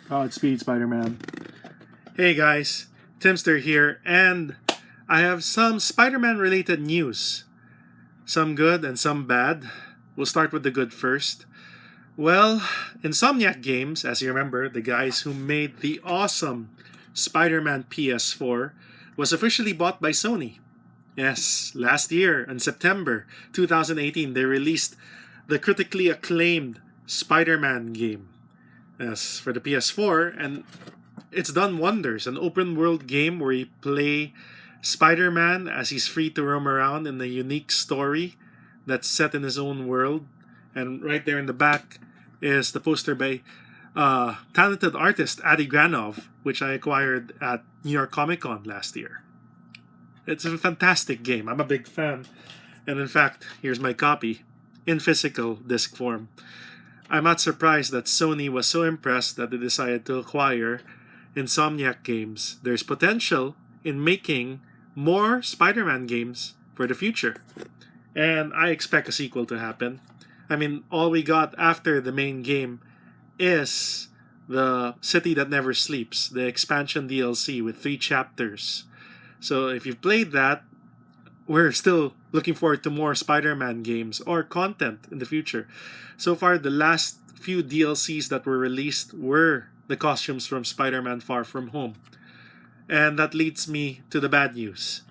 Godspeed, Spider-Man. Hey guys, Timzster here, and I have some Spider-Man related news. Some good and some bad. We'll start with the good first. Well, Insomniac Games, as you remember, the guys who made the awesome Spider-Man PS4, was officially bought by Sony. Yes, last year, in September 2018, they released the critically acclaimed Spider-Man game. Yes, for the PS4, and it's done wonders. An open world game where you play Spider-Man as he's free to roam around in a unique story that's set in his own world. And right there in the back is the poster by talented artist Adi Granov, which I acquired at New York Comic Con last year. It's a fantastic game. I'm a big fan. And in fact, here's my copy in physical disc form. I'm not surprised that Sony was so impressed that they decided to acquire Insomniac Games. There's potential in making more Spider-Man games for the future. And I expect a sequel to happen. I mean, all we got after the main game is the City That Never Sleeps, the expansion DLC with 3 chapters. So if you've played that, we're still looking forward to more Spider-Man games or content in the future. So far, the last few DLCs that were released were the costumes from Spider-Man Far From Home. And that leads me to the bad news.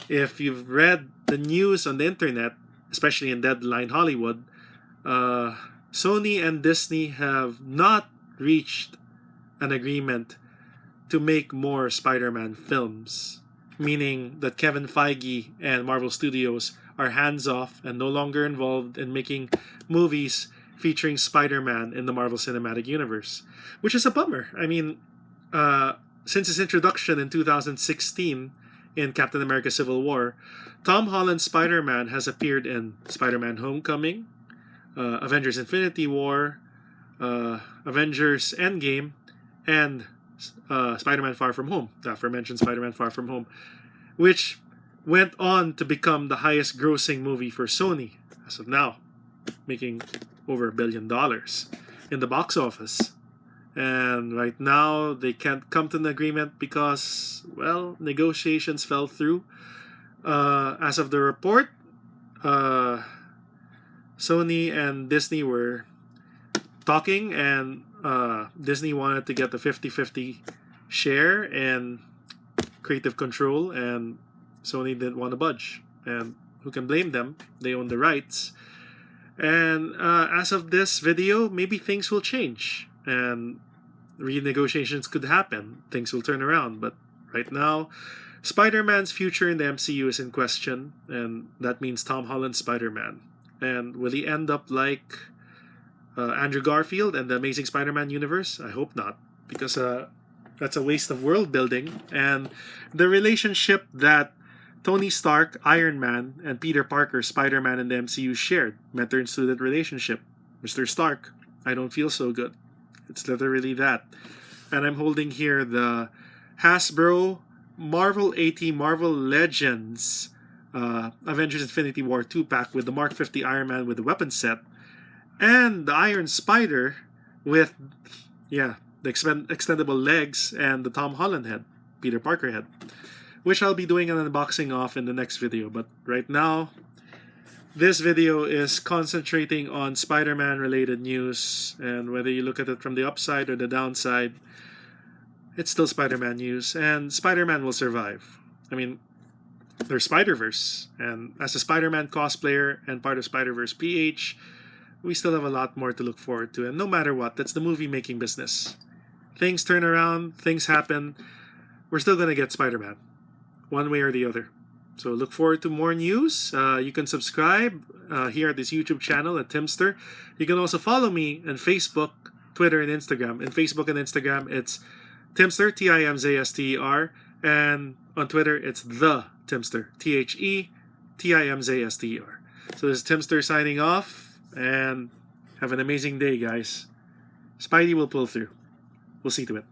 If you've read the news on the internet, especially in Deadline Hollywood, Sony and Disney have not reached an agreement to make more Spider-Man films. Meaning that Kevin Feige and Marvel Studios are hands-off and no longer involved in making movies featuring Spider-Man in the Marvel Cinematic Universe. Which is a bummer. I mean, since its introduction in 2016 in Captain America Civil War, Tom Holland's Spider-Man has appeared in Spider-Man Homecoming, Avengers Infinity War, Avengers Endgame, and Spider-Man Far From Home, the aforementioned Spider-Man Far From Home, which went on to become the highest grossing movie for Sony as of now, making over $1 billion in the box office. And right now, they can't come to an agreement because, well, negotiations fell through. As of the report, Sony and Disney were talking, and Disney wanted to get the 50-50 share and creative control, and Sony didn't want to budge. And who can blame them? They own the rights. And as of this video, maybe things will change and renegotiations could happen. Things will turn around. But right now, Spider-Man's future in the MCU is in question, and that means Tom Holland's Spider-Man. And will he end up like Andrew Garfield and the Amazing Spider-Man universe? I hope not, because that's a waste of world building. And the relationship that Tony Stark, Iron Man, and Peter Parker, Spider-Man in the MCU shared, mentor and student relationship. Mr. Stark, I don't feel so good. It's literally that. And I'm holding here the Hasbro Marvel 80 Marvel Legends Avengers Infinity War 2-pack with the Mark 50 Iron Man with the weapon set, and the Iron Spider with, the extendable legs and the Tom Holland head, Peter Parker head, which I'll be doing an unboxing of in the next video. But right now, this video is concentrating on Spider-Man related news, and whether you look at it from the upside or the downside, it's still Spider-Man news, and Spider-Man will survive. I mean, there's Spider-Verse, and as a Spider-Man cosplayer and part of Spider-Verse PH, we still have a lot more to look forward to. And no matter what, that's the movie-making business. Things turn around, things happen, we're still going to get Spider-Man, one way or the other. So look forward to more news. You can subscribe here at this YouTube channel at Timzster. You can also follow me on Facebook, Twitter, and Instagram. In Facebook and Instagram, it's Timzster, Timzster, and on Twitter, it's the Timzster, TheTimzster. So this is Timzster signing off, and have an amazing day, guys. Spidey will pull through. We'll see to it.